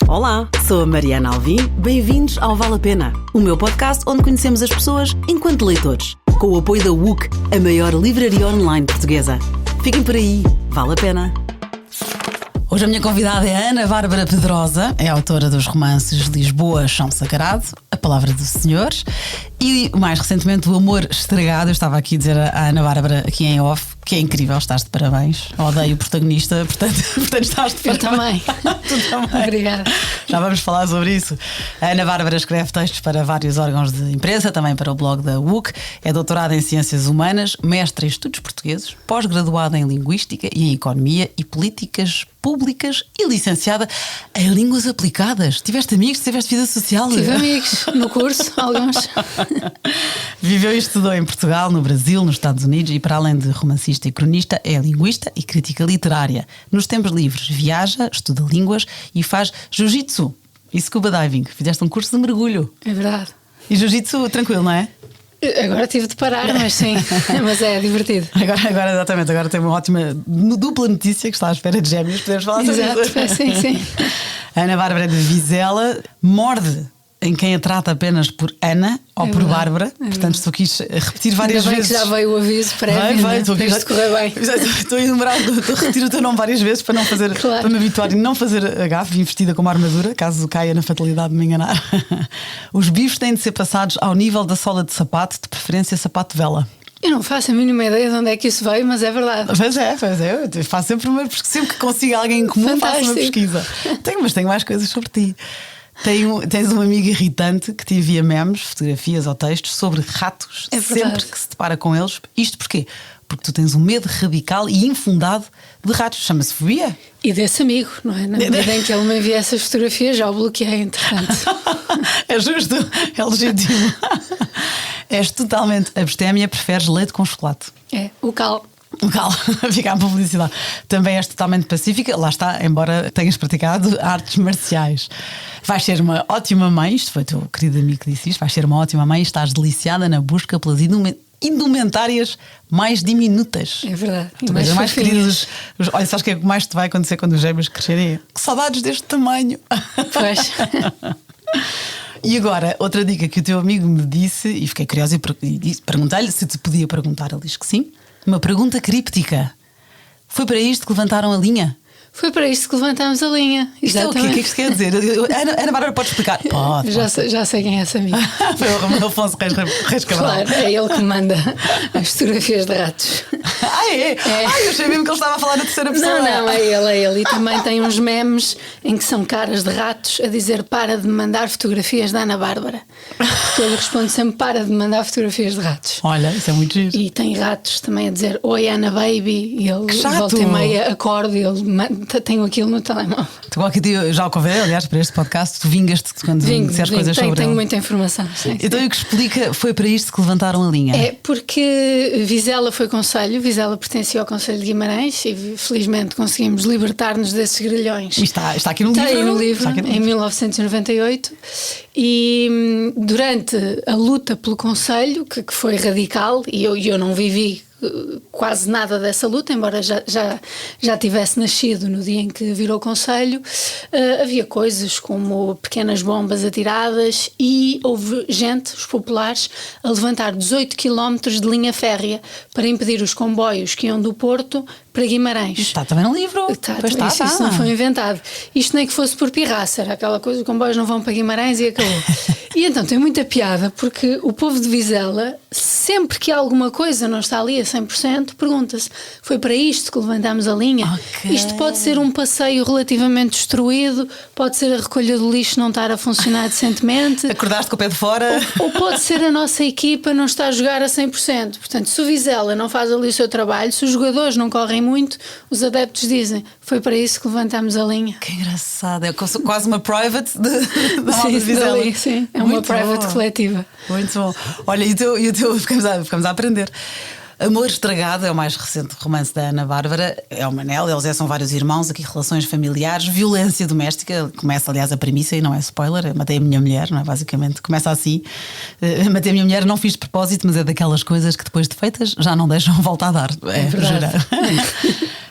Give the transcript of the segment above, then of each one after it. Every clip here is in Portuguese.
Olá, sou a Mariana Alvim, bem-vindos ao Vale a Pena, o meu podcast onde conhecemos as pessoas enquanto leitores, com o apoio da WUC, a maior livraria online portuguesa. Fiquem por aí, vale a pena. Hoje a minha convidada é a Ana Bárbara Pedrosa, é autora dos romances Lisboa, Chão Sagrado, A Palavra do Senhor e, mais recentemente, O Amor Estragado. Eu estava aqui a dizer à Ana Bárbara, aqui em off, que é incrível, estás de parabéns. Odeio o protagonista, portanto estás de parabéns. Eu também. Tu também. Obrigada. Já vamos falar sobre isso. A Ana Bárbara escreve textos para vários órgãos de imprensa, também para o blog da WUC, é doutorada em Ciências Humanas, mestre em Estudos Portugueses, pós-graduada em Linguística e em Economia e Políticas Públicas e licenciada em Línguas Aplicadas. Tiveste amigos? Tiveste vida social? Tive amigos no curso, alguns. Viveu e estudou em Portugal, no Brasil, nos Estados Unidos e, para além de romancista e cronista, é linguista e crítica literária. Nos tempos livres viaja, estuda línguas e faz jiu-jitsu e scuba diving. Fizeste um curso de mergulho. É verdade. E jiu-jitsu tranquilo, não é? Agora tive de parar, mas sim, mas é divertido. Agora exatamente, agora tem uma ótima dupla notícia que está à espera de gêmeos, podemos falar sobre isso. Exato, sim. A Ana Bárbara de Vizela morde em quem a trata apenas por Ana ou por Bárbara, portanto estou aqui a repetir várias vezes. Que já veio o aviso prévio, vai, estou aqui a correr bem. Estou a enumerar, estou a repetir o teu nome várias vezes para não fazer, claro, para me habituar e não fazer a gafe, vestida como armadura, caso caia na fatalidade de me enganar. Os bifes têm de ser passados ao nível da sola de sapato, de preferência sapato de vela. Eu não faço a mínima ideia de onde é que isso veio, mas é verdade. Pois é, eu faço sempre que consigo alguém em comum, faço uma pesquisa. Mas tenho mais coisas sobre ti. Tens uma amiga irritante que te envia memes, fotografias ou textos sobre ratos, sempre que se depara com eles. Isto porquê? Porque tu tens um medo radical e infundado de ratos. Chama-se fobia. E desse amigo, não é? Na medida em que ele me envia essas fotografias, já o bloqueei, entretanto. É justo, é legítimo. És totalmente abstémia, preferes leite com chocolate. É, o cal. Fica a publicidade. Também és totalmente pacífica, lá está, embora tenhas praticado artes marciais. Vais ser uma ótima mãe, isto foi o teu querido amigo que disse isto, vais ser uma ótima mãe e estás deliciada na busca pelas indumentárias mais diminutas. É verdade. E mais queridos. Olha, sabes o que é que mais te vai acontecer quando os gêmeos crescerem? Que saudades deste tamanho. Pois. E agora, outra dica que o teu amigo me disse, e fiquei curiosa e perguntei-lhe se te podia perguntar, ele diz que sim. Uma pergunta críptica. Foi para isto que levantaram a linha? Foi para isto que levantámos a linha. Isto é o quê? O que é que isto quer dizer? Ana Bárbara pode explicar? Pode. Já sei quem é esse amigo. Foi o Afonso Reis Cabral. Claro, é ele que manda as fotografias de ratos. É? Eu achei mesmo que ele estava a falar na terceira pessoa. Não, é ele. E também tem uns memes em que são caras de ratos a dizer: para de me mandar fotografias da Ana Bárbara. Porque ele responde sempre: para de me mandar fotografias de ratos. Olha, isso é muito giro. E tem ratos também a dizer: oi Ana Baby. E ele volta e meia acorda e ele tenho aquilo no telemóvel. Tu qualquer dia, já o convidei, aliás, para este podcast, tu vingas-te quando disseres coisas sobre ele. Tenho muita informação. Sim. Então o que explica, foi para isto que levantaram a linha? É porque Vizela foi concelho, Vizela pertencia ao Concelho de Guimarães e felizmente conseguimos libertar-nos desses grilhões. E está aqui no livro. Está aí no livro, em 1998. E durante a luta pelo Concelho, que foi radical, e eu não vivi quase nada dessa luta, embora já tivesse nascido no dia em que virou concelho, havia coisas como pequenas bombas atiradas e houve gente, os populares, a levantar 18 km de linha férrea para impedir os comboios que iam do Porto para Guimarães. Está também no livro. Isso não foi inventado. Isto nem que fosse por pirraça, era aquela coisa, os comboios não vão para Guimarães e acabou. E então tem muita piada, porque o povo de Vizela, sempre que alguma coisa não está ali a 100%, pergunta-se: foi para isto que levantámos a linha? Okay. Isto pode ser um passeio relativamente destruído, pode ser a recolha do lixo não estar a funcionar decentemente. Acordaste com o pé de fora. Ou pode ser a nossa equipa não está a jogar a 100%. Portanto, se o Vizela não faz ali o seu trabalho, se os jogadores não correm muito, os adeptos dizem: foi para isso que levantámos a linha. Que engraçado, é quase uma private da malta de Vizela. Sim, é uma private coletiva. Muito bom. Olha, e o teu ficamos a aprender. Amor Estragado é o mais recente romance da Ana Bárbara. É o Manel, eles são vários irmãos, aqui relações familiares, violência doméstica. Começa, aliás, a premissa, e não é spoiler: matei a minha mulher, não é? Basicamente começa assim: matei a minha mulher, não fiz de propósito, mas é daquelas coisas que depois de feitas já não deixam volta a dar. É verdade.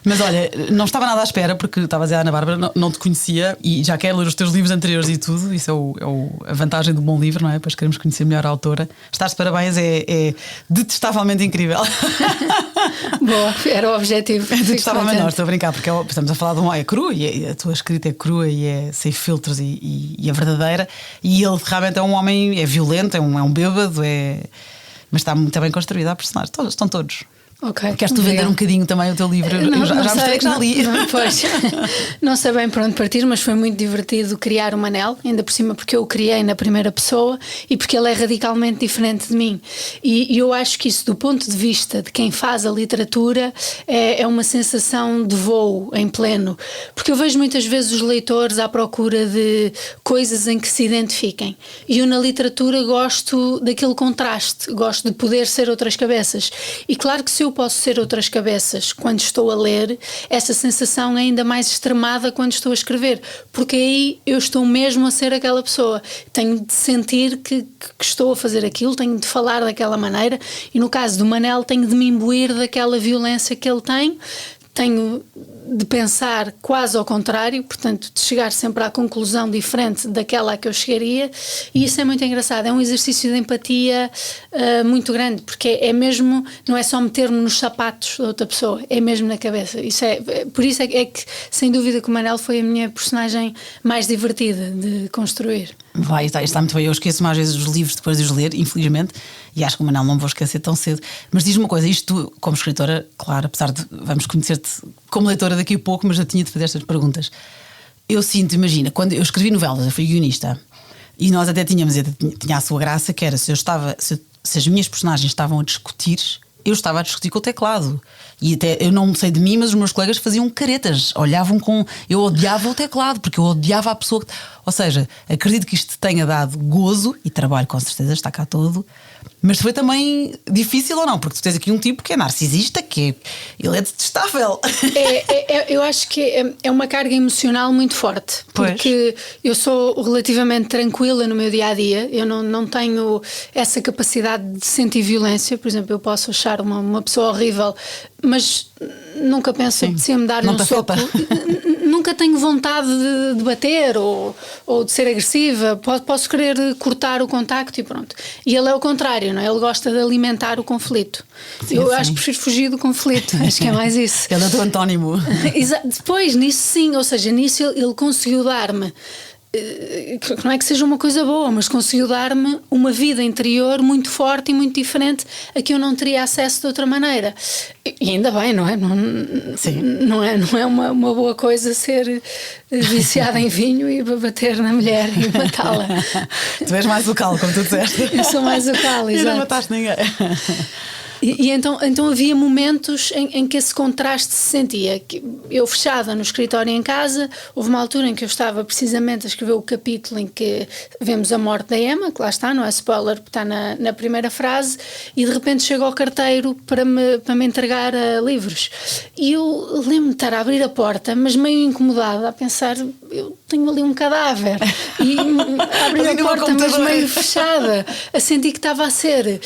Mas olha, não estava nada à espera, porque estava a dizer à Ana Bárbara, não te conhecia e já quero ler os teus livros anteriores e tudo. Isso é a vantagem do bom livro, não é? Depois queremos conhecer melhor a autora. Estás de parabéns, é detestavelmente incrível. Boa, era o objetivo. É detestavelmente, não, estou a brincar, porque estamos a falar de é cru e a tua escrita é crua e é sem filtros e é verdadeira. E ele realmente é um homem, é violento, é um bêbado, mas está muito bem construída a personagem. Estão todos. Okay, queres tu vender um bocadinho também o teu livro? Eu já mostrei que já li. Pois, não sei bem para onde partir, mas foi muito divertido criar o Manel, ainda por cima porque eu o criei na primeira pessoa e porque ele é radicalmente diferente de mim. E eu acho que isso, do ponto de vista de quem faz a literatura, é uma sensação de voo em pleno. Porque eu vejo muitas vezes os leitores à procura de coisas em que se identifiquem. E eu na literatura gosto daquele contraste, gosto de poder ser outras cabeças. E claro que se eu posso ser outras cabeças quando estou a ler, essa sensação é ainda mais extremada quando estou a escrever, porque aí eu estou mesmo a ser aquela pessoa. Tenho de sentir que estou a fazer aquilo, tenho de falar daquela maneira e no caso do Manel tenho de me imbuir daquela violência que ele tem. Tenho de pensar quase ao contrário, portanto, de chegar sempre à conclusão diferente daquela a que eu chegaria, e isso é muito engraçado. É um exercício de empatia muito grande, porque é mesmo, não é só meter-me nos sapatos da outra pessoa, é mesmo na cabeça. Por isso é que, sem dúvida, que o Manel foi a minha personagem mais divertida de construir. Está muito bem. Eu esqueço mais vezes os livros depois de os ler, infelizmente, e acho que o Manel não vou esquecer tão cedo. Mas diz-me uma coisa, isto tu, como escritora, claro, apesar de vamos conhecer-te como leitora daqui a pouco, mas eu tinha de fazer estas perguntas. Eu sinto, imagina, quando eu escrevi novelas, eu fui guionista, e nós até tinha a sua graça, que era se as minhas personagens estavam a discutir, eu estava a discutir com o teclado. E até eu não sei de mim, mas os meus colegas faziam caretas, olhavam com. Eu odiava o teclado, porque eu odiava a pessoa que. Ou seja, acredito que isto te tenha dado gozo, e trabalho com certeza, está cá todo. Mas foi também difícil ou não? Porque tu tens aqui um tipo que é narcisista, ele é detestável. Eu acho que é uma carga emocional muito forte. Porque eu sou relativamente tranquila no meu dia-a-dia. Eu não tenho essa capacidade de sentir violência. Por exemplo, eu posso achar uma pessoa horrível, mas nunca penso se me dar-lhe um soco. Nunca tenho vontade de bater ou de ser agressiva. Posso querer cortar o contacto e pronto. E ele é o contrário, não é? Ele gosta de alimentar o conflito. Eu acho que prefiro fugir do conflito. Acho que é mais isso. Ele é o teu antónimo. Depois, nisso sim, ou seja, nisso ele conseguiu dar-me, não é que seja uma coisa boa, mas conseguiu dar-me uma vida interior muito forte e muito diferente a que eu não teria acesso de outra maneira. E ainda bem, não é? Não é uma boa coisa ser viciada em vinho e bater na mulher e matá-la. Tu és mais local, como tu disseste. Eu sou mais local, exato. E não mataste ninguém. E então havia momentos em que esse contraste se sentia. Eu fechada no escritório em casa, houve uma altura em que eu estava precisamente a escrever o capítulo em que vemos a morte da Emma, que lá está, não é spoiler, porque está na primeira frase, e de repente chega ao carteiro para me entregar livros. E eu lembro-me de estar a abrir a porta, mas meio incomodada, a pensar, eu tenho ali um cadáver. E abrir a porta, mas meio fechada, a sentir que estava a ser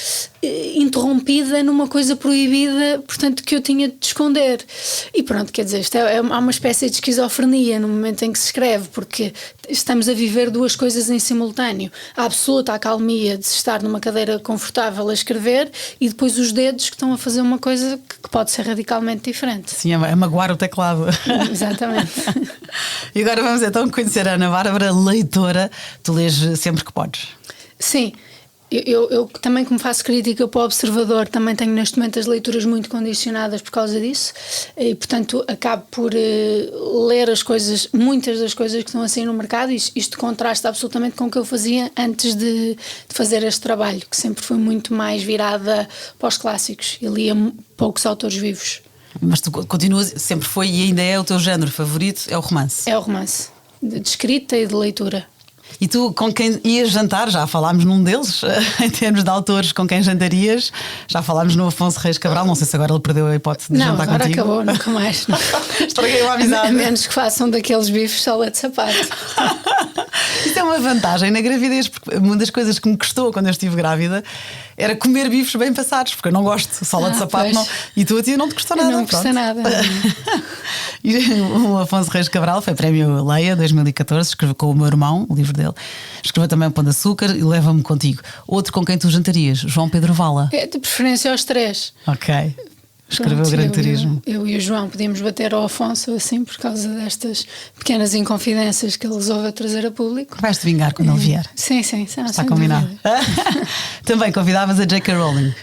interrompida numa coisa proibida, portanto, que eu tinha de esconder. E pronto, quer dizer, há uma espécie de esquizofrenia no momento em que se escreve, porque estamos a viver duas coisas em simultâneo: a absoluta acalmia de se estar numa cadeira confortável a escrever, e depois os dedos que estão a fazer uma coisa que pode ser radicalmente diferente. Sim, é magoar o teclado. Exatamente. E agora vamos então conhecer a Ana Bárbara, leitora. Tu lês sempre que podes? Sim. Eu também, como faço crítica para o Observador, também tenho neste momento as leituras muito condicionadas por causa disso, e portanto acabo por ler muitas das coisas que estão a sair no mercado. Isto contrasta absolutamente com o que eu fazia antes de fazer este trabalho, que sempre foi muito mais virada para os clássicos e lia poucos autores vivos. Mas tu continuas, sempre foi e ainda é o teu género favorito, é o romance? É o romance, de escrita e de leitura. E tu, com quem ias jantar, já falámos num deles, em termos de autores, com quem jantarias? Já falámos no Afonso Reis Cabral, não sei se agora ele perdeu a hipótese de jantar contigo. Não, agora acabou, nunca mais. Estraguei uma amizade. A menos que façam daqueles bifes sola de sapato. Isso é uma vantagem na gravidez, porque uma das coisas que me custou quando eu estive grávida era comer bifes bem passados, porque eu não gosto, sola de sapato não. E tu a ti não te custou nada. Não me custa nada. E o Afonso Reis Cabral foi prémio Leia 2014, escreveu com o meu irmão, o livro dele. Escreveu também o Pão de Açúcar e Leva-me Contigo. Outro com quem tu jantarias, João Pedro Vala. É de preferência aos 3. Ok. Escreveu o Gran Turismo. Eu e o João podíamos bater ao Afonso assim por causa destas pequenas inconfidências que ele resolve trazer a público. Vais-te vingar quando ele vier. Sim. Está combinado. Também convidavas a J.K. Rowling.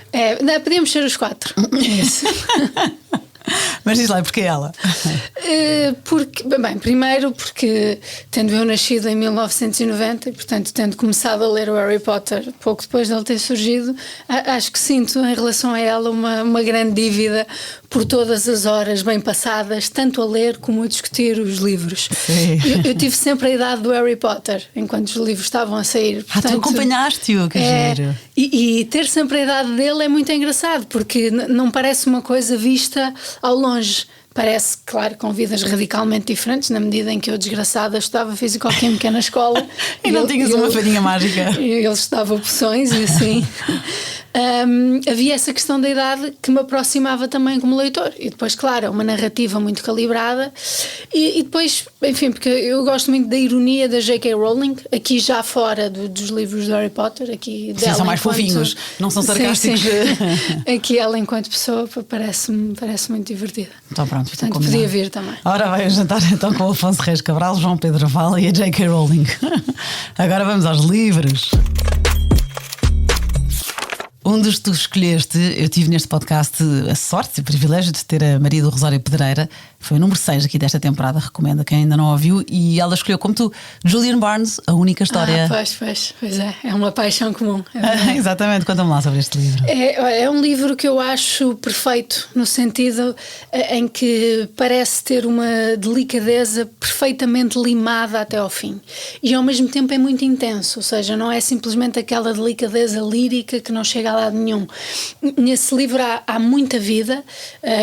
Podíamos ser os 4. Isso. Mas diz lá, porquê ela? Primeiro porque tendo eu nascido em 1990 e portanto tendo começado a ler o Harry Potter pouco depois dele ter surgido, acho que sinto em relação a ela uma grande dívida por todas as horas bem passadas, tanto a ler como a discutir os livros. Eu tive sempre a idade do Harry Potter enquanto os livros estavam a sair. Portanto, tu acompanhaste-o, que giro. E ter sempre a idade dele é muito engraçado, porque não parece uma coisa vista ao longe. Parece, claro, com vidas radicalmente diferentes, na medida em que eu, desgraçada, estudava Físico-Química na escola. E não tinhas uma farinha mágica. Ele estudava poções e assim. Havia essa questão da idade que me aproximava também como leitor. E depois, claro, uma narrativa muito calibrada. E depois, enfim, porque eu gosto muito da ironia da J.K. Rowling, aqui já fora dos livros do Harry Potter. Aqui dela, são mais fofinhos, não são sarcásticos. Sim. Aqui ela, enquanto pessoa, parece-me muito divertida. Então pronto, portanto, podia vir também. Ora, vai jantar então com o Afonso Reis Cabral, João Pedro Vala e a J.K. Rowling. Agora vamos aos livros. Um dos que tu escolheste, eu tive neste podcast a sorte e o privilégio de ter a Maria do Rosário Pedreira, foi o número 6 aqui desta temporada, recomendo a quem ainda não ouviu, e ela escolheu, como tu, Julian Barnes, A Única História. Pois é uma paixão comum. Exatamente, conta-me lá sobre este livro. É um livro que eu acho perfeito, no sentido em que parece ter uma delicadeza perfeitamente limada até ao fim, e ao mesmo tempo é muito intenso, ou seja, não é simplesmente aquela delicadeza lírica que não chega a lado nenhum. Nesse livro há muita vida,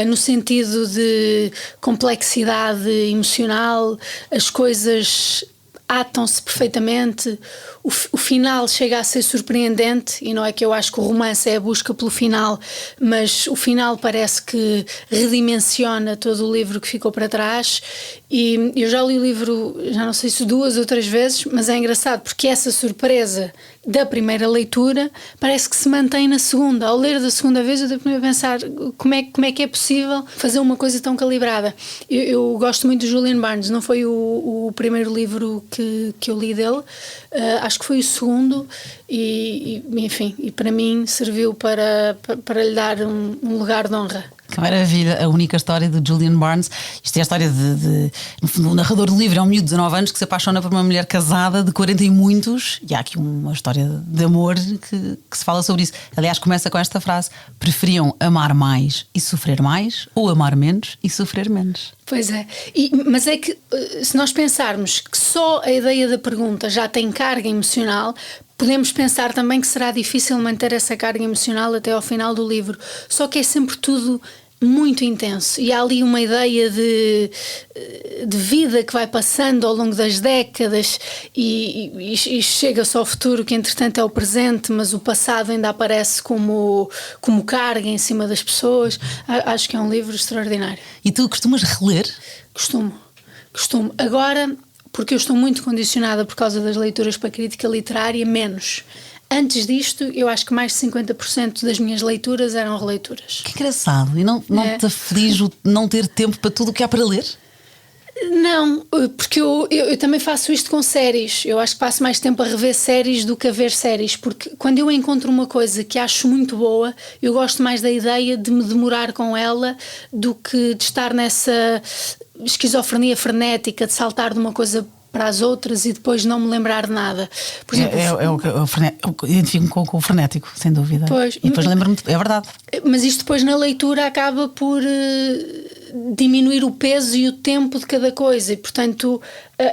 no sentido de complexidade emocional, as coisas atam-se perfeitamente, o final chega a ser surpreendente, e não é que eu acho que o romance é a busca pelo final, mas o final parece que redimensiona todo o livro que ficou para trás. E eu já li o livro, já não sei se 2 ou 3 vezes, mas é engraçado porque essa surpresa da primeira leitura parece que se mantém na segunda. Ao ler da segunda vez eu devo pensar como é que é possível fazer uma coisa tão calibrada. Eu gosto muito de Julian Barnes, não foi o primeiro livro que eu li dele, acho que foi o segundo, enfim, e para mim serviu para lhe dar um lugar de honra. Que maravilha, A Única História de Julian Barnes. Isto é a história o narrador do livro é um miúdo de 19 anos que se apaixona por uma mulher casada de 40 e muitos, e há aqui uma história de amor que se fala sobre isso. Aliás, começa com esta frase: preferiam amar mais e sofrer mais, ou amar menos e sofrer menos? Pois é, mas é que se nós pensarmos que só a ideia da pergunta já tem carga emocional, podemos pensar também que será difícil manter essa carga emocional até ao final do livro. Só que é sempre tudo muito intenso, e há ali uma ideia de vida que vai passando ao longo das décadas e chega-se ao futuro, que entretanto é o presente, mas o passado ainda aparece como carga em cima das pessoas. Acho que é um livro extraordinário. E tu costumas reler? Costumo. Agora, porque eu estou muito condicionada por causa das leituras para crítica literária, menos. Antes disto, eu acho que mais de 50% das minhas leituras eram releituras. Que engraçado. E não te aflige não ter tempo para tudo o que há para ler? Não, porque eu também faço isto com séries. Eu acho que passo mais tempo a rever séries do que a ver séries, porque quando eu encontro uma coisa que acho muito boa, eu gosto mais da ideia de me demorar com ela do que de estar nessa esquizofrenia frenética de saltar de uma coisa para as outras e depois não me lembrar de nada. Por exemplo, eu identifico-me com o frenético, sem dúvida. Pois, e depois lembro-me, é verdade. Mas isto depois na leitura acaba por diminuir o peso e o tempo de cada coisa, e portanto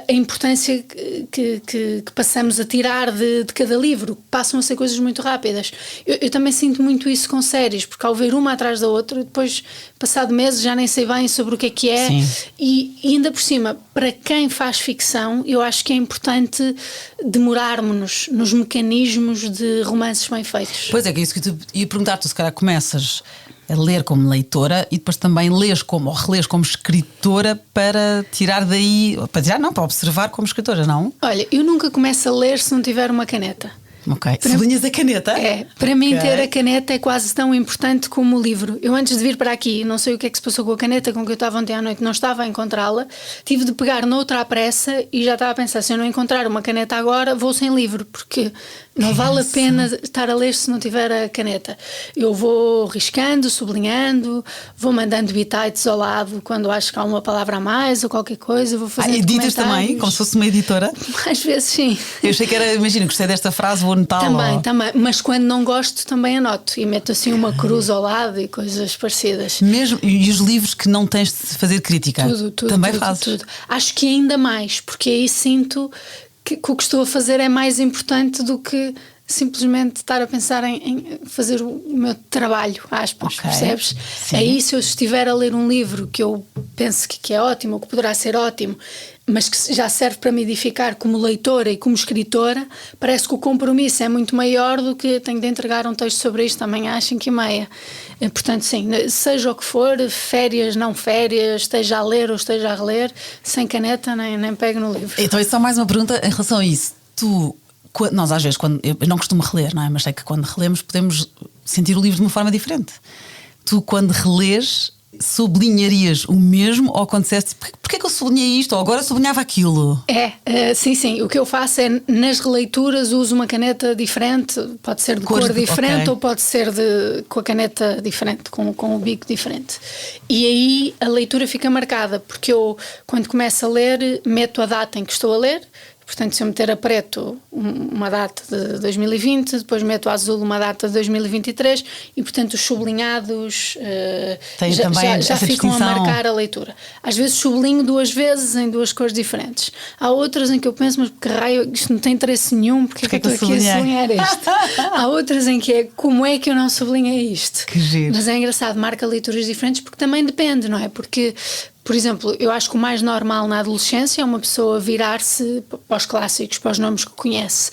a importância que passamos a tirar de cada livro, passam a ser coisas muito rápidas. Eu também sinto muito isso com séries, porque ao ver uma atrás da outra, depois, passado meses, já nem sei bem sobre o que é. E ainda por cima, para quem faz ficção, eu acho que é importante demorarmos-nos nos mecanismos de romances bem feitos. Pois é, que é isso que eu ia perguntar-te, se calhar começas a ler como leitora e depois também lês como, ou relês como escritora para tirar daí, para observar como escritora, não? Olha, eu nunca começo a ler se não tiver uma caneta. Ok, sublinhas a caneta? Para mim ter a caneta é quase tão importante como o livro. Eu antes de vir para aqui, não sei o que é que se passou com a caneta com que eu estava ontem à noite, não estava a encontrá-la, tive de pegar noutra à pressa e já estava a pensar, se eu não encontrar uma caneta agora, vou sem livro, porque não vale a pena estar a ler se não tiver a caneta. Eu vou riscando, sublinhando, vou mandando bitites ao lado quando acho que há uma palavra a mais ou qualquer coisa, vou fazendo editas também, como se fosse uma editora? Às vezes sim. Eu achei que era, imagina, gostei desta frase, vou anotá-la. Também, mas quando não gosto também anoto e meto assim uma cruz ao lado e coisas parecidas. Mesmo, e os livros que não tens de fazer crítica? Tudo, também fazes? Tudo. Acho que ainda mais, porque aí sinto que o que estou a fazer é mais importante do que simplesmente estar a pensar em fazer o meu trabalho, aspas, percebes? Sim. Aí se eu estiver a ler um livro que eu penso que é ótimo, ou que poderá ser ótimo, mas que já serve para me edificar como leitora e como escritora, parece que o compromisso é muito maior do que tenho de entregar um texto sobre isto amanhã às 5h30. Portanto, sim, seja o que for, férias, não férias, esteja a ler ou esteja a reler, sem caneta nem pego no livro. Então, isso é só mais uma pergunta em relação a isso. Nós às vezes, eu não costumo reler, não é? Mas sei que quando relemos podemos sentir o livro de uma forma diferente. Tu, quando relês, sublinharias o mesmo, ou quando disseste porquê que eu sublinhei isto, ou agora sublinhava aquilo? Sim. O que eu faço é, nas releituras, uso uma caneta diferente, pode ser de cor diferente, ou pode ser com a caneta diferente, com o bico diferente. E aí a leitura fica marcada, porque eu, quando começo a ler, meto a data em que estou a ler. Portanto, se eu meter a preto uma data de 2020, depois meto a azul uma data de 2023 e, portanto, os sublinhados já ficam a marcar a leitura. Às vezes sublinho 2 vezes em 2 cores diferentes. Há outras em que eu penso, mas que raio, isto não tem interesse nenhum, porque é que eu estou aqui a sublinhar isto? Há outras em que como é que eu não sublinhei isto? Que giro. Mas é engraçado, marca leituras diferentes, porque também depende, não é? Porque, por exemplo, eu acho que o mais normal na adolescência é uma pessoa virar-se para os clássicos, para os nomes que conhece.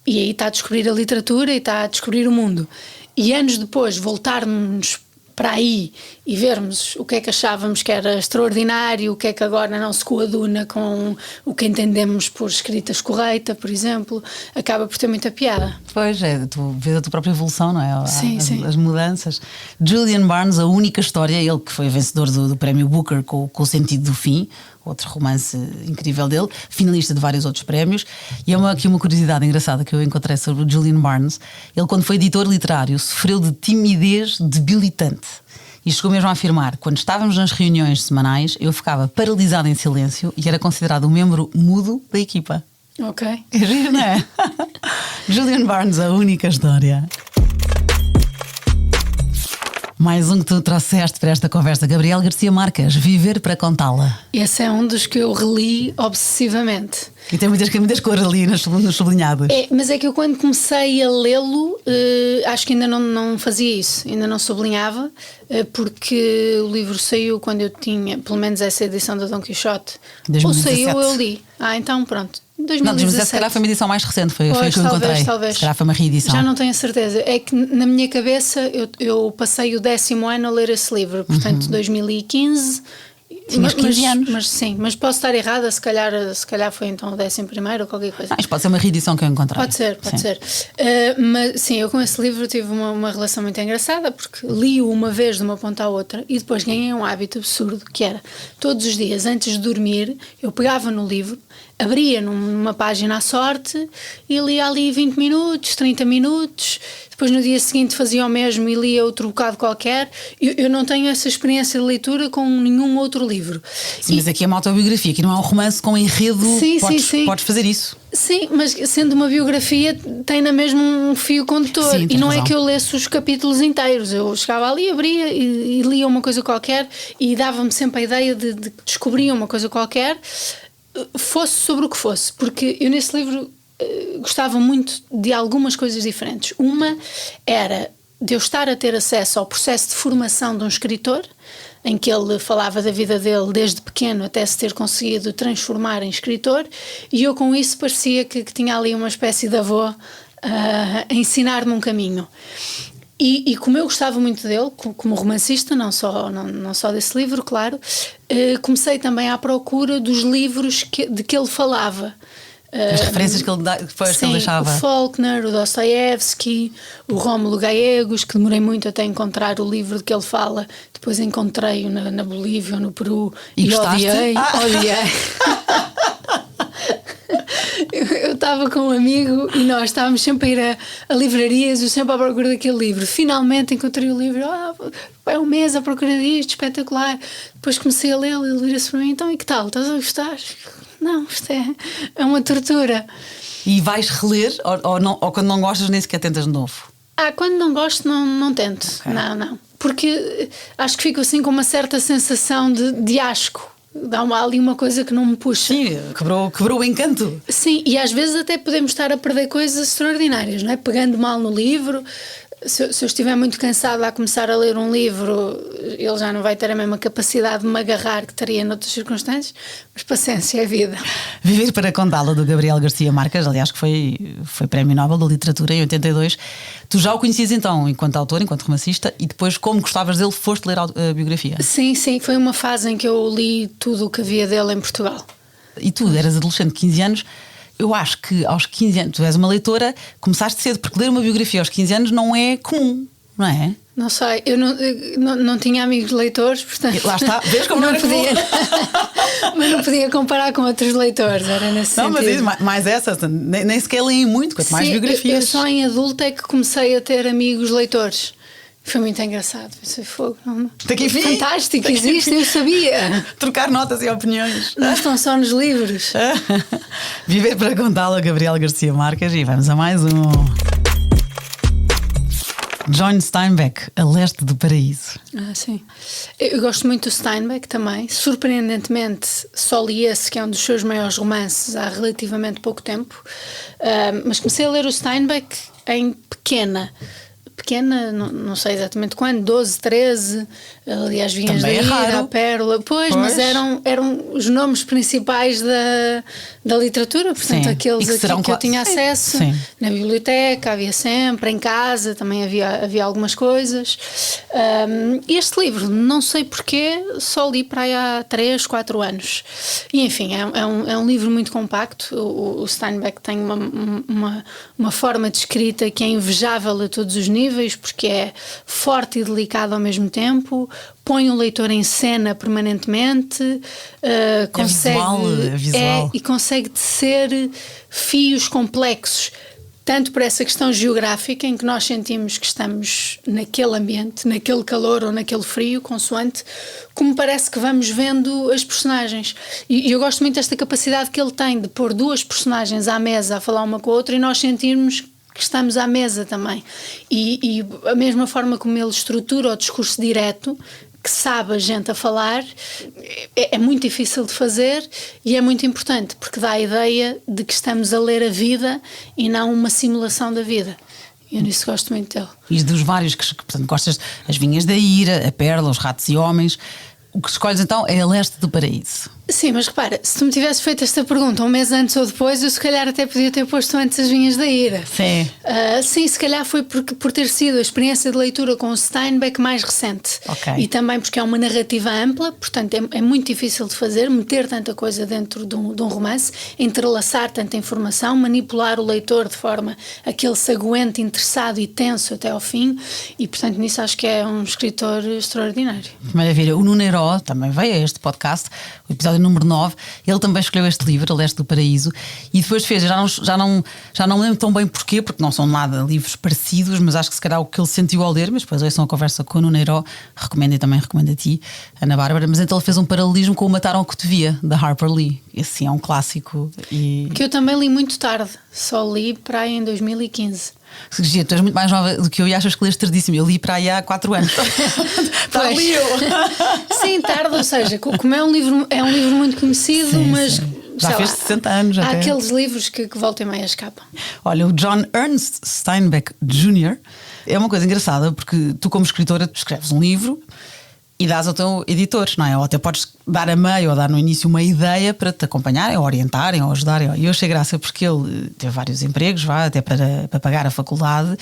E aí está a descobrir a literatura e está a descobrir o mundo. E anos depois voltarmos para aí e vermos o que é que achávamos que era extraordinário, o que é que agora não se coaduna com o que entendemos por escrita escorreita, por exemplo, acaba por ter muita piada. Pois é, tu vês a tua própria evolução, não é? Sim. As mudanças. Julian Barnes, A Única História, ele que foi vencedor do prémio Booker com O Sentido do Fim, outro romance incrível dele, finalista de vários outros prémios. E é aqui uma curiosidade engraçada que eu encontrei sobre o Julian Barnes. Ele, quando foi editor literário, sofreu de timidez debilitante. E chegou mesmo a afirmar: quando estávamos nas reuniões semanais, eu ficava paralisado em silêncio e era considerado um membro mudo da equipa. Ok. É giro, não é? Julian Barnes, A Única História. Mais um que tu trouxeste para esta conversa, Gabriel Garcia Marques, Viver para Contá-la. Esse é um dos que eu reli obsessivamente. E tem muitas cores ali nos sublinhados. Mas é que eu, quando comecei a lê-lo, acho que ainda não fazia isso, ainda não sublinhava, porque o livro saiu quando eu tinha, pelo menos essa edição da Dom Quixote. 2017. Ou saiu, eu li. Então pronto. 2017. Se calhar foi uma edição mais recente, foi o que eu encontrei. Talvez. Se calhar foi uma reedição. Já não tenho a certeza. É que na minha cabeça eu passei o 10º ano a ler esse livro, portanto 2015. Tinhas 15 anos. Mas posso estar errada, se calhar foi então o 11º ou qualquer coisa. Isto pode ser uma reedição que eu encontrei. Pode ser. Mas sim, eu com esse livro tive uma relação muito engraçada, porque li-o uma vez de uma ponta à outra e depois ganhei um hábito absurdo, que era, todos os dias antes de dormir, eu pegava no livro, abria numa página à sorte e lia ali 20 minutos, 30 minutos, depois no dia seguinte fazia o mesmo e lia outro bocado qualquer. Eu não tenho essa experiência de leitura com nenhum outro livro. Sim, mas aqui é uma autobiografia, aqui não é um romance com enredo. Sim, podes fazer isso. Sim, mas sendo uma biografia tem na mesma um fio condutor. Sim, e não razão. é que eu lesse os capítulos inteiros. Eu chegava ali, abria e lia uma coisa qualquer e dava-me sempre a ideia de que descobria uma coisa qualquer, fosse sobre o que fosse. Porque eu nesse livro gostava muito de algumas coisas diferentes. Uma era de eu estar a ter acesso ao processo de formação de um escritor, em que ele falava da vida dele desde pequeno até se ter conseguido transformar em escritor, e eu com isso parecia que tinha ali uma espécie de avô a ensinar-me um caminho. E como eu gostava muito dele, como romancista, não só desse livro, claro, comecei também à procura dos livros de que ele falava. As referências que ele deixava. O Faulkner, o Dostoiévski, o Rómulo Gallegos, que demorei muito até encontrar o livro de que ele fala. Depois encontrei-o na Bolívia ou no Peru e odiei. Eu estava com um amigo e nós estávamos sempre a ir a livrarias, eu sempre à procura daquele livro. Finalmente encontrei o livro, é um mês à procura disto, espetacular. Depois comecei a lê-lo e ele vira-se para mim: então, e que tal? Estás a gostar? Não, isto é uma tortura. E vais reler ou quando não gostas nem sequer tentas de novo? Quando não gosto não tento. Okay. Não. Porque acho que fico assim com uma certa sensação de asco. Dá ali uma coisa que não me puxa. Sim, quebrou o encanto. Sim, e às vezes até podemos estar a perder coisas extraordinárias, não é? Pegando mal no livro. Se eu estiver muito cansada a começar a ler um livro, ele já não vai ter a mesma capacidade de me agarrar que teria noutras circunstâncias, mas paciência, é vida. Viver para Contá-la, do Gabriel Garcia Marques, aliás, que foi Prémio Nobel da Literatura em 82. Tu já o conhecias então enquanto autor, enquanto romancista, e depois, como gostavas dele, foste ler a biografia? Sim, foi uma fase em que eu li tudo o que havia dele em Portugal. E tu eras adolescente, 15 anos. Eu acho que aos 15 anos, tu és uma leitora, começaste cedo, porque ler uma biografia aos 15 anos não é comum, não é? Não sei, eu não tinha amigos leitores, portanto. Lá está, vês como não podia. Mas não podia comparar com outros leitores, era nesse sentido. Não, mas mais essa, nem sequer leem muito, quanto mais biografias. Eu só em adulta é que comecei a ter amigos leitores. Foi muito engraçado, foi fogo. Fantástico, existe, eu sabia. Trocar notas e opiniões. Não estão só nos livros. Viver para Contá-la, Gabriel Garcia Marques, e vamos a mais um. John Steinbeck, A Leste do Paraíso. Sim. Eu gosto muito do Steinbeck também. Surpreendentemente, só li esse, que é um dos seus maiores romances, há relativamente pouco tempo. Mas comecei a ler o Steinbeck em pequena, não sei exatamente quando, 12, 13, ali às Vinhas da Ira, a Pérola, pois, mas eram os nomes principais da literatura, portanto, aqueles que eu tinha acesso. Sim. Na biblioteca havia sempre, em casa também havia algumas coisas. Este livro, não sei porquê, só li para aí há 3, 4 anos. E enfim, é um livro muito compacto. O Steinbeck tem uma forma de escrita que é invejável a todos os níveis, porque é forte e delicado ao mesmo tempo, põe o leitor em cena permanentemente, visual. E consegue tecer fios complexos, tanto por essa questão geográfica em que nós sentimos que estamos naquele ambiente, naquele calor ou naquele frio, consoante, como parece que vamos vendo as personagens. E eu gosto muito desta capacidade que ele tem de pôr duas personagens à mesa a falar uma com a outra e nós sentirmos que estamos à mesa também. E a mesma forma como ele estrutura o discurso direto, que sabe a gente a falar, é muito difícil de fazer e é muito importante, porque dá a ideia de que estamos a ler a vida e não uma simulação da vida. Eu nisso gosto muito dele. E dos vários que portanto, gostas, As Vinhas da Ira, A Pérola, Os Ratos e Homens. O que escolhes então é A Leste do Paraíso. Sim, mas repara, se tu me tivesse feito esta pergunta um mês antes ou depois, eu se calhar até podia ter posto antes As Vinhas da Ira. Sim. Sim, se calhar foi por ter sido a experiência de leitura com o Steinbeck mais recente. Okay. E também porque é uma narrativa ampla, portanto é muito difícil de fazer, meter tanta coisa dentro de um romance, entrelaçar tanta informação, manipular o leitor de forma a que ele se aguente interessado e tenso até ao fim, e portanto nisso acho que é um escritor extraordinário. Maravilha. O Nuno Herói também veio a este podcast. O episódio episódio número 9, ele também escolheu este livro, A Leste do Paraíso, e depois fez, já não me lembro tão bem porquê, porque não são nada livros parecidos, mas acho que se calhar o que ele sentiu ao ler, mas depois ouçam a conversa com o Nuno Eiro, recomendo e também recomendo a ti, Ana Bárbara, mas então ele fez um paralelismo com o Mataram o que te via, da Harper Lee. Esse sim é um clássico. Que eu também li muito tarde, só li para aí em 2015. Gê, tu és muito mais nova do que eu e achas que lês tardíssimo. Eu li para aí há 4 anos. Pois. Sim, tarde, ou seja, como é um livro muito conhecido, Sim, mas sim. Já fez 60 anos. Há até. aqueles livros que voltam e meia escapam. Olha, o John Ernst Steinbeck Jr. é uma coisa engraçada, porque tu, como escritora, escreves um livro e dás ao teu editor, não é? Ou até podes dar a meio ou dar no início uma ideia para te acompanharem, ou orientarem, ou ajudarem. E eu achei graça porque ele teve vários empregos, até para pagar a faculdade,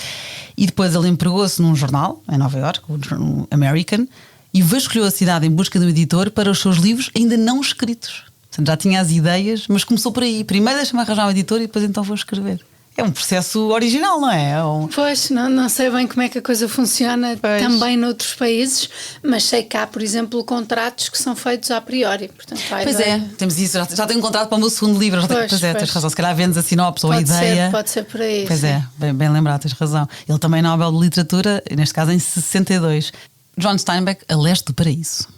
e depois ele empregou-se num jornal em Nova Iorque, o American, e vasculhou a cidade em busca de um editor para os seus livros ainda não escritos. Portanto, já tinha as ideias, mas começou por aí. Primeiro deixa-me arranjar um editor e depois então vou escrever. É um processo original, não é? Pois, não sei bem como é que a coisa funciona também noutros países, mas sei que há, por exemplo, contratos que são feitos a priori. Portanto, temos isso. Já tenho um contrato para o meu segundo livro. Pois é, tens razão. Se calhar vendes a sinopse ou a ideia. Pode ser por aí. Pois é, bem lembrado, tens razão. Ele também Nobel de Literatura, neste caso em 62. John Steinbeck, A Leste do Paraíso.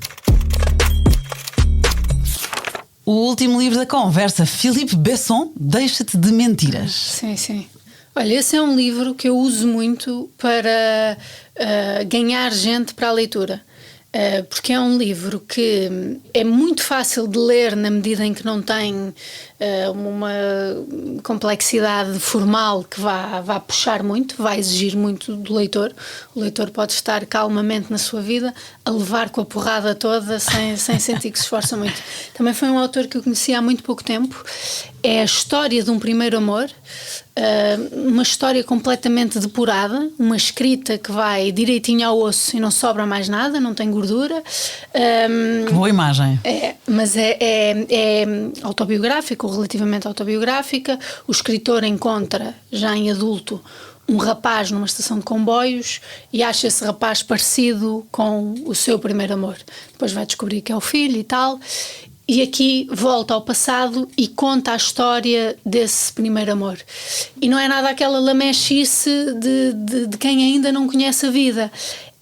O último livro da conversa, Philippe Besson, Deixa-te de Mentiras. Sim. Olha, esse é um livro que eu uso muito para ganhar gente para a leitura. Porque é um livro que é muito fácil de ler na medida em que não tem uma complexidade formal que vá puxar muito, vai exigir muito do leitor. O leitor pode estar calmamente na sua vida a levar com a porrada toda sem sentir que se esforça muito. Também foi um autor que eu conheci há muito pouco tempo. É a história de um primeiro amor, uma história completamente depurada, uma escrita que vai direitinho ao osso e não sobra mais nada, não tem gordura. Que boa imagem. Mas é autobiográfica, ou relativamente autobiográfica. O escritor encontra, já em adulto, um rapaz numa estação de comboios e acha esse rapaz parecido com o seu primeiro amor. Depois vai descobrir que é o filho e tal. E aqui volta ao passado e conta a história desse primeiro amor. E não é nada aquela lamechice de quem ainda não conhece a vida.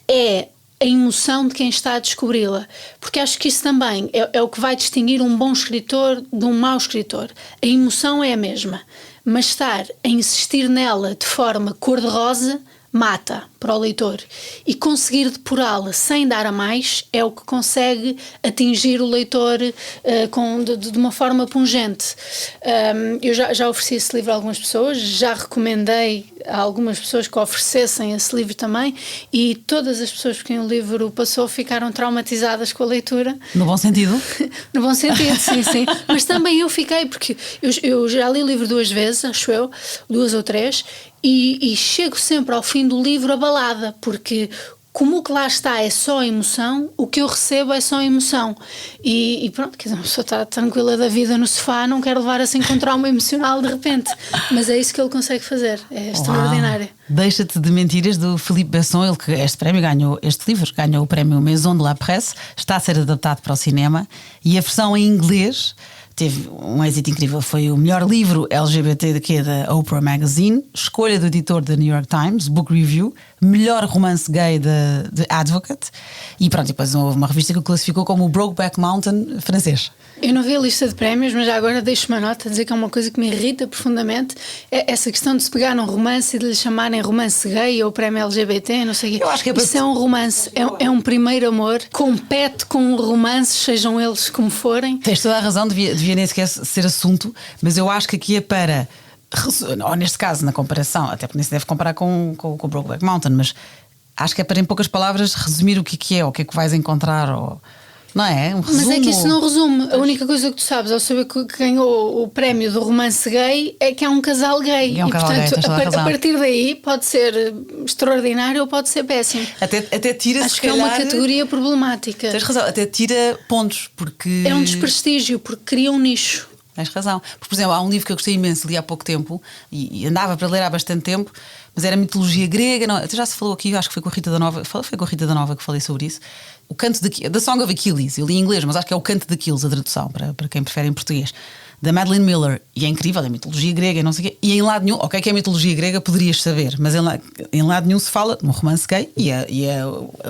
É a emoção de quem está a descobri-la. Porque acho que isso também é o que vai distinguir um bom escritor de um mau escritor. A emoção é a mesma, mas estar a insistir nela de forma cor-de-rosa mata para o leitor, e conseguir depurá-la sem dar a mais é o que consegue atingir o leitor de uma forma pungente. Eu já ofereci esse livro a algumas pessoas, já recomendei a algumas pessoas que oferecessem esse livro também, e todas as pessoas por quem o livro passou ficaram traumatizadas com a leitura. No bom sentido? No bom sentido, sim. Mas também eu fiquei, porque eu já li o livro 2 vezes, acho eu, 2 ou 3, e chego sempre ao fim do livro abalada, porque como o que lá está é só emoção, o que eu recebo é só emoção. E pronto, quer dizer, uma pessoa está tranquila da vida no sofá, não quer levar assim com trauma emocional de repente. Mas é isso que ele consegue fazer, é extraordinário. Deixa-te de Mentiras, do Philippe Besson. Ele que este livro ganhou o prémio Maison de la Presse, está a ser adaptado para o cinema, e a versão em inglês teve um êxito incrível. Foi o melhor livro LGBTQ da Oprah Magazine, escolha do editor da New York Times, Book Review, melhor romance gay de Advocate, e pronto, depois houve uma revista que o classificou como o Brokeback Mountain francês. Eu não vi a lista de prémios, mas já agora deixo uma nota a dizer que é uma coisa que me irrita profundamente, é essa questão de se pegar num romance e de lhe chamarem romance gay ou prémio LGBT, não sei o quê. Eu acho que isso é um romance, é um primeiro amor, compete com romances, sejam eles como forem. Tens toda a razão, devia nem sequer ser assunto, mas eu acho que aqui é para, ou neste caso, na comparação, até porque nem se deve comparar com o Brokeback Mountain, mas acho que é para, em poucas palavras, resumir o que é, ou o que é que vais encontrar, ou... Não é? Um resumo. Mas é que isso não resume. A única coisa que tu sabes ao saber que ganhou o prémio do romance gay é que é um casal gay. É um casal gay, a partir daí pode ser extraordinário ou pode ser péssimo. Até tira, acho que é uma categoria problemática. Tens razão, até tira pontos, porque é um desprestígio, porque cria um nicho. Tens razão. Porque, por exemplo, há um livro que eu gostei imenso, li há pouco tempo e andava para ler há bastante tempo, mas era mitologia grega. Não, até já se falou aqui, acho que foi com a Rita da Nova. Foi com a Rita da Nova que falei sobre isso. O canto de The Song of Achilles. Eu li em inglês, mas acho que é o canto de Aquiles, a tradução, para quem prefere em português. Da Madeline Miller. E é incrível, é mitologia grega, não sei o quê. E em lado nenhum, ok, que é mitologia grega, poderias saber, mas em lado nenhum se fala num romance gay e a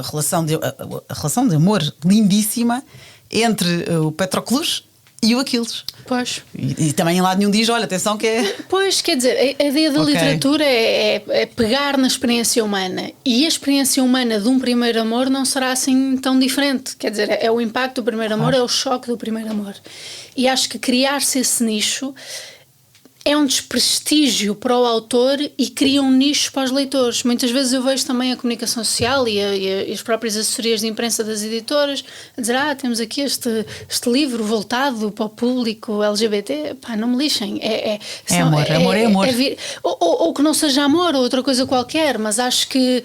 relação de amor lindíssima entre o Patroclus e o Aquiles. Pois. E também em lado nenhum diz, olha, atenção que é... Pois, quer dizer, a ideia da Ok. literatura é pegar na experiência humana, e a experiência humana de um primeiro amor não será assim tão diferente. Quer dizer, é o impacto do primeiro amor, é o choque do primeiro amor. E acho que criar-se esse nicho é um desprestígio para o autor e cria um nicho para os leitores. Muitas vezes eu vejo também a comunicação social e as próprias assessorias de imprensa das editoras a dizer, temos aqui este livro voltado para o público LGBT. Pá, não me lixem. Amor é amor. Ou que não seja amor ou outra coisa qualquer, mas acho que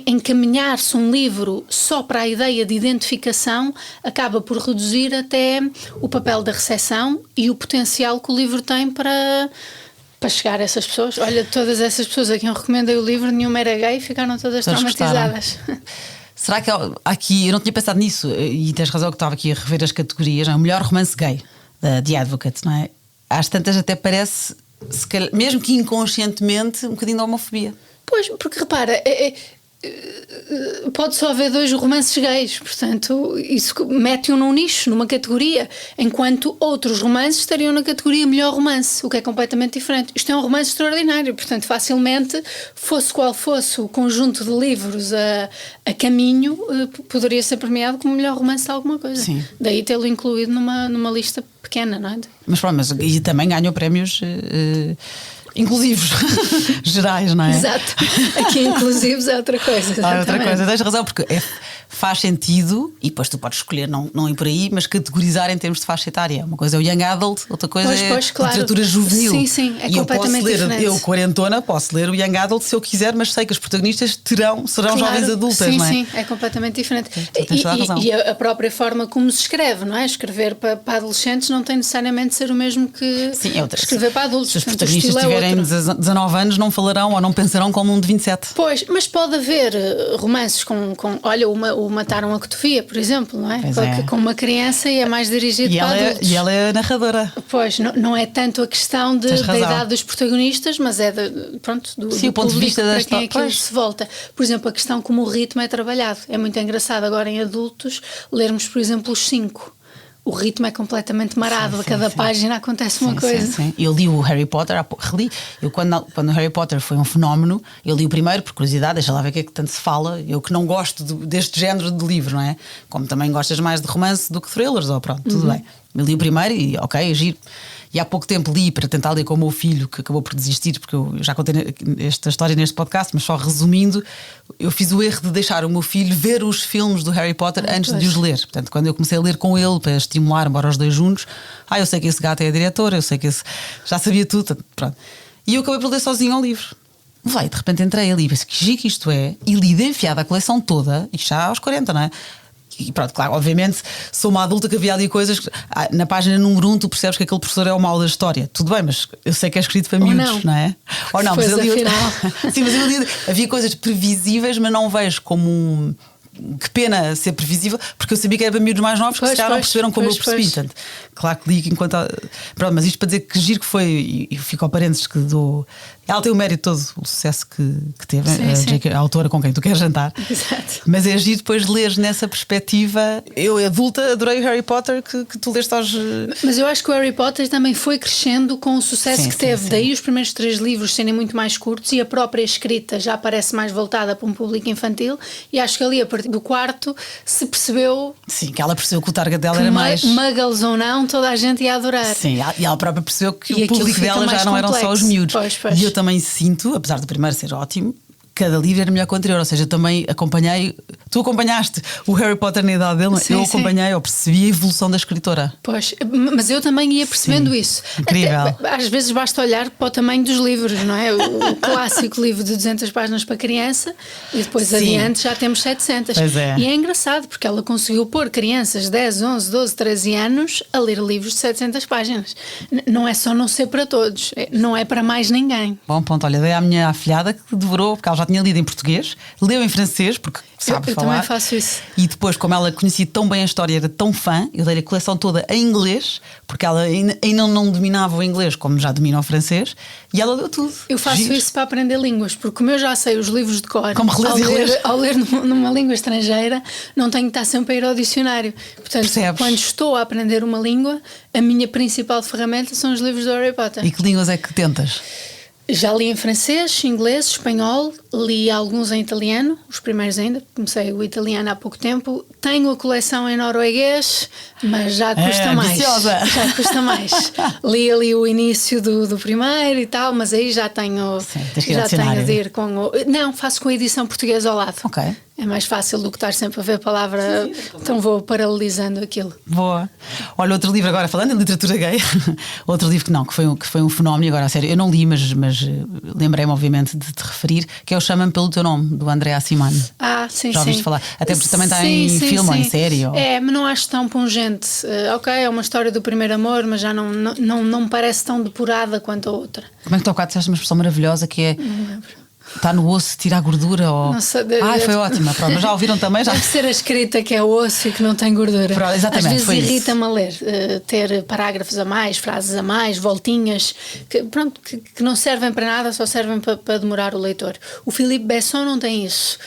encaminhar-se um livro só para a ideia de identificação acaba por reduzir até o papel da recepção e o potencial que o livro tem para chegar a essas pessoas. Olha, todas essas pessoas a quem eu recomendei o livro, nenhuma era gay, ficaram todas traumatizadas. Será que há aqui, eu não tinha pensado nisso, e tens razão que estava aqui a rever as categorias, não é? O melhor romance gay, da The Advocate, não é? Às tantas até parece, se calhar, mesmo que inconscientemente, um bocadinho de homofobia. Pois, porque repara, pode só haver 2 romances gays, portanto isso mete-o num nicho, numa categoria, enquanto outros romances estariam na categoria melhor romance, o que é completamente diferente. Isto é um romance extraordinário, portanto facilmente, fosse qual fosse o conjunto de livros a caminho, poderia ser premiado como melhor romance de alguma coisa. Sim. Daí tê-lo incluído numa lista pequena, não é? Mas pronto, e também ganhou prémios inclusivos gerais, não é? Exato. Aqui inclusivos é outra coisa. É outra exatamente. coisa, tens razão, porque faz sentido, e depois tu podes escolher não ir por aí, mas categorizar em termos de faixa etária. Uma coisa é o Young Adult, outra coisa Pois, claro. literatura juvenil. Sim, é e completamente diferente. Eu, quarentona, posso ler o Young Adult se eu quiser, mas sei que os protagonistas serão Claro. jovens adultas, sim, não é? Sim, é completamente diferente. Tu tens toda a razão. E a própria forma como se escreve, não é? Escrever para adolescentes não tem necessariamente de ser o mesmo que Sim, é outra. escrever para adultos. Se os Portanto, o protagonistas estilo é tiverem outro. 19 anos, não falarão ou não pensarão como um de 27. Pois, mas pode haver romances com olha, o Mataram a Cotofia, por exemplo, não é? Pois é. Com uma criança e é mais dirigido para adultos. E ela é a narradora. Pois, não é tanto a questão da Tens razão. idade dos protagonistas, mas é do Sim, o ponto de público vista da para quem história. aquilo Pois. se volta. Por exemplo, a questão como o ritmo é trabalhado. É muito engraçado agora em adultos lermos, por exemplo, os 5. O ritmo é completamente marado, a cada página acontece uma coisa. Sim. Eu li o Harry Potter, reli. Eu, quando o Harry Potter foi um fenómeno, eu li o primeiro, por curiosidade, deixa lá ver o que é que tanto se fala. Eu que não gosto deste género de livro, não é? Como também gostas mais de romance do que thrillers, pronto, tudo bem. Eu li o primeiro e ok, giro. E há pouco tempo li para tentar ler com o meu filho, que acabou por desistir, porque eu já contei esta história neste podcast, mas só resumindo, eu fiz o erro de deixar o meu filho ver os filmes do Harry Potter antes de os ler. Portanto, quando eu comecei a ler com ele, para estimular, embora os dois juntos, eu sei que esse gato é a diretora, eu sei que esse... Já sabia tudo, pronto. E eu acabei por ler sozinho ao livro. Vai, de repente entrei ali e pensei, que giga isto é, e li de enfiada a coleção toda, e já aos 40, não é? E pronto, claro, obviamente sou uma adulta que havia ali coisas que, na página número 1 tu percebes que aquele professor é o mau da história. Tudo bem, mas eu sei que é escrito para miúdos, não é? Ou não, pois mas ali afinal... Sim, mas ali havia coisas previsíveis, mas não vejo como que pena ser previsível, porque eu sabia que era para miúdos mais novos que se calhar não perceberam como eu percebi. Portanto, claro que li enquanto. Pronto, mas isto para dizer que giro que foi, e fico ao parênteses que dou. Ela tem o mérito todo, o sucesso que teve, a autora com quem tu queres jantar. Exato. Mas é giro depois de leres nessa perspectiva. Eu, adulta, adorei o Harry Potter que tu leste aos. Mas eu acho que o Harry Potter também foi crescendo com o sucesso que teve. Daí os primeiros 3 livros serem muito mais curtos e a própria escrita já parece mais voltada para um público infantil. E acho que ali, a partir do 4º, se percebeu. Sim, que ela percebeu que o target dela era mais. Muggles ou não, toda a gente ia adorar. Sim, e ela própria percebeu que E o público dela já não eram só os miúdos. Pois. E eu também sinto, apesar do primeiro ser ótimo, cada livro era melhor que o anterior. Ou seja, eu também acompanhei. Tu acompanhaste o Harry Potter na idade dele, Sim, eu acompanhei, eu percebi a evolução da escritora. Pois, mas eu também ia percebendo isso. Incrível. Até, às vezes basta olhar para o tamanho dos livros, não é? O clássico livro de 200 páginas para criança e depois adiante já temos 700. Pois é. E é engraçado porque ela conseguiu pôr crianças de 10, 11, 12, 13 anos a ler livros de 700 páginas. Não é só não ser para todos, não é para mais ninguém. Bom ponto, olha, dei à minha afilhada que devorou, porque ela já tinha lido em português, leu em francês, porque sabe eu falar. também faço isso. E depois, como ela conhecia tão bem a história, era tão fã, eu dei a coleção toda em inglês, porque ela ainda não dominava o inglês como já domina o francês, e ela leu tudo. Eu faço Giro. isso para aprender línguas, porque como eu já sei os livros de cor, Como relês e relês. ao ler numa língua estrangeira, não tenho que estar sempre a ir ao dicionário. Portanto, Percebes? quando estou a aprender uma língua, a minha principal ferramenta são os livros do Harry Potter. E que línguas é que tentas? Já li em francês, inglês, espanhol, li alguns em italiano, os primeiros ainda, comecei o italiano há pouco tempo. Tenho a coleção em norueguês, mas já custa mais. Viciosa. Já custa mais. Li ali o início do primeiro e tal, mas aí já tenho, Sim, tens que ir ao já tenho dicionário. de ir com o... Não, faço com a edição portuguesa ao lado. Ok. É mais fácil do que estar sempre a ver a palavra, então vou paralelizando aquilo. Boa. Olha, outro livro agora, falando em literatura gay, outro livro que foi um fenómeno, e agora a sério, eu não li, mas lembrei-me obviamente de te referir, que é o Chama-me pelo Teu Nome, do André Assimani. Ah, sim, Já ouviste sim. falar? Até porque também está Sim, em sim, filme ou em sim. série. Ou... É, mas não acho tão pungente. Ok, é uma história do primeiro amor, mas já não me parece tão depurada quanto a outra. Como é que tu há bocado disseste uma expressão maravilhosa que é... Está no osso, tira a gordura ou... Não sei, Foi ótima, pronto, mas já ouviram também? Já... Deve ser a escrita que é osso e que não tem gordura. Pronto, exatamente, Às vezes foi isso. irrita-me a ler, ter parágrafos a mais, frases a mais, voltinhas, que não servem para nada, só servem para demorar o leitor. O Philippe Besson não tem isso.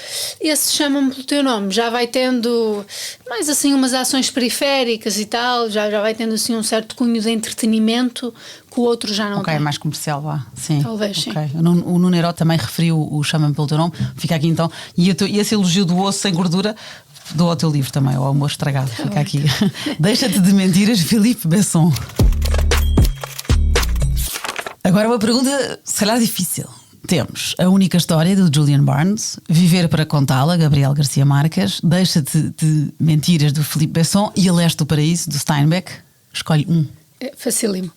Esse Chama-me pelo Teu Nome, já vai tendo mais assim umas ações periféricas e tal, já vai tendo assim um certo cunho de entretenimento que o outro já não Ok, tem. mais comercial, vá. Sim. Talvez, sim. O Nuno Heró também referiu o Chama-me pelo Teu Nome, fica aqui então. E esse elogio do osso sem gordura, dou ao teu livro também, ao Amor Estragado, fica aqui. Deixa-te de mentiras, Philippe Besson. Agora uma pergunta, se calhar difícil. Temos A Única História, do Julian Barnes, Viver para Contá-la, Gabriel Garcia Marques, Deixa-te de Mentiras, do Philippe Besson, e A Leste do Paraíso, do Steinbeck. Escolhe um. É facílimo.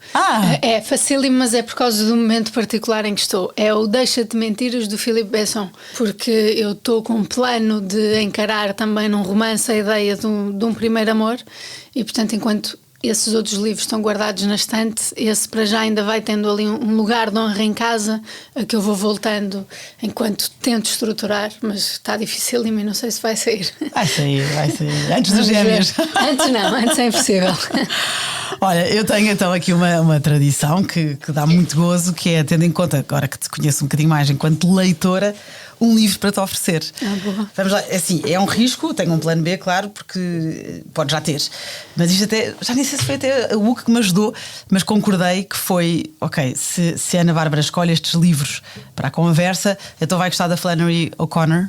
É facílimo, mas é por causa do momento particular em que estou. É o Deixa-te de Mentiras, do Philippe Besson, porque eu estou com um plano de encarar também num romance a ideia de um primeiro amor e, portanto, enquanto esses outros livros estão guardados na estante, esse para já ainda vai tendo ali um lugar de honra em casa a que eu vou voltando enquanto tento estruturar, mas está difícil e não sei se vai sair. Vai sair. Antes dos Vamos ver. gêmeos. Antes é impossível. Olha, eu tenho então aqui uma tradição que dá muito gozo, que é, tendo em conta, agora que te conheço um bocadinho mais enquanto leitora, um livro para te oferecer. Boa. Vamos lá, assim, é um risco, tenho um plano B, claro, porque podes já ter. Mas isto até, já nem sei se foi até o que me ajudou, mas concordei que foi, ok, se a Ana Bárbara escolhe estes livros para a conversa, então vai gostar da Flannery O'Connor.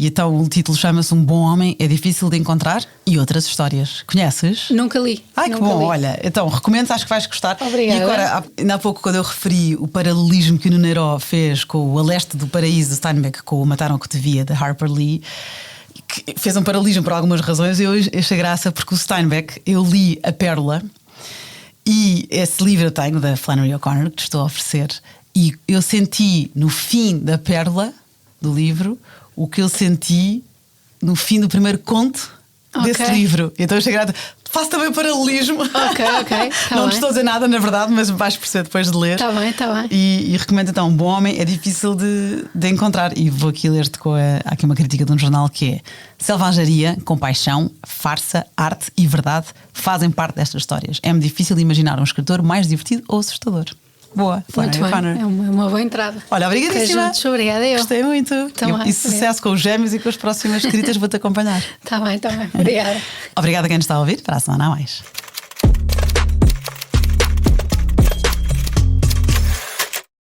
E então o título chama-se Um Bom Homem é Difícil de Encontrar e Outras Histórias. Conheces? Nunca li. Ai, que Nunca bom, li. olha, então recomendo, acho que vais gostar. Obrigada. E agora, ainda há pouco, quando eu referi o paralelismo que o Nuno Heró fez com o A Leste do Paraíso, de Steinbeck, com o Mataram que Te Via, de Harper Lee, que fez um paralelismo por algumas razões, eu achei graça, porque o Steinbeck, eu li A Pérola, e esse livro eu tenho, da Flannery O'Connor, que te estou a oferecer, e eu senti no fim da Pérola, do livro, o que eu senti no fim do primeiro conto desse Ok. livro. Então eu achei grata. Faço também paralelismo. Ok. Tá Não bem. te estou a dizer nada, na verdade, mas vais perceber depois de ler. Tá bem. E recomendo então Um Bom Homem é Difícil de Encontrar. E vou aqui ler-te há aqui uma crítica de um jornal que é: selvageria, compaixão, farsa, arte e verdade fazem parte destas histórias. É-me difícil imaginar um escritor mais divertido ou assustador. Boa, Muito Flannery bem. O'Connor. É uma boa entrada. Olha, obrigadíssima. Juntos, obrigada eu. Gostei muito. Também, E sucesso com os gêmeos e com as próximas escritas, vou-te acompanhar. Tá bem. Obrigada. Obrigada a quem nos está a ouvir. Para a semana a mais.